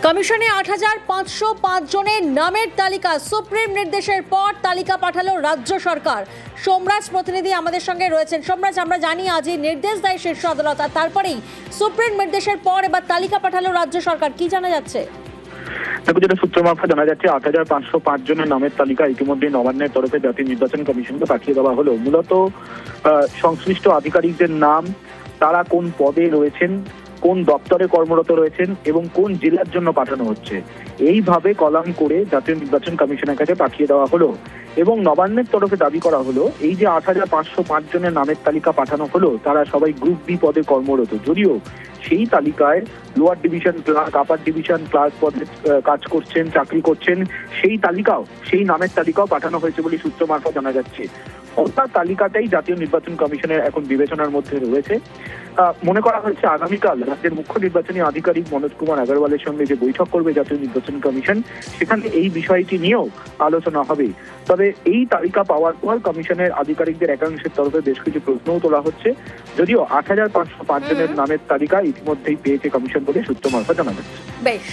কমিশনে ৮৫০৫ জনের নামের তালিকা সুপ্রিম নির্দেশের পর তালিকা পাঠালো রাজ্য সরকার। সোমরাজ প্রতিনিধি আমাদের সঙ্গে রয়েছেন। সোমরাজ, আমরা জানি আজই নির্দেশ দেয় শীর্ষ আদালত, আর তারপরেই সুপ্রিম নির্দেশের পর এবার তালিকা পাঠালো রাজ্য সরকার, কি জানা যাচ্ছে? দেখো, যেটা সূত্র মারফত জানা যাচ্ছে ৮৫০৫ জনের নামের তালিকা ইতিমধ্যে নবান্নের তরফে জাতীয় নির্বাচন কমিশনকে পাঠিয়ে দেওয়া হলো। মূলত সংশ্লিষ্ট আধিকারিকদের নাম, তারা কোন পদে রয়েছেন, কোন দপ্তরে কর্মরত রয়েছেন এবং কোন জেলার জন্য পাঠানো হচ্ছে, এইভাবে কলাম করে জাতীয় নির্বাচন কমিশনের কাছে পাঠিয়ে দেওয়া হলো। এবং নবান্নের তরফে দাবি করা হলো, এই যে ৮৫০৫ জনের নামের তালিকা পাঠানো হলো, তারা সবাই গ্রুপ বি পদে কর্মরত। যদিও সেই তালিকায় lower division clerk, upper division clerk পদে কাজ করছেন, চাকরি করছেন, সেই নামের তালিকাও পাঠানো হয়েছে বলে সূত্র মারফত জানা যাচ্ছে। অর্থাৎ তালিকাটাই জাতীয় নির্বাচন কমিশনের এখন বিবেচনার মধ্যে রয়েছে। মনে করা হচ্ছে আগামীকাল রাজ্যের মুখ্য নির্বাচনী আধিকারিক মনোজ কুমার আগরওয়ালের সঙ্গে যে বৈঠক করবে জাতীয় নির্বাচন কমিশন, সেখানে এই বিষয়টি নিয়েও আলোচনা হবে। তবে এই তালিকা পাওয়ার পর কমিশনের আধিকারিকদের একাংশের তরফে বেশ কিছু প্রশ্নও তোলা হচ্ছে। যদিও ৮৫০৫ জনের নামের তালিকা ইতিমধ্যেই পেয়েছে কমিশন বলে সূত্র মারফত জানা যাচ্ছে। বেশ।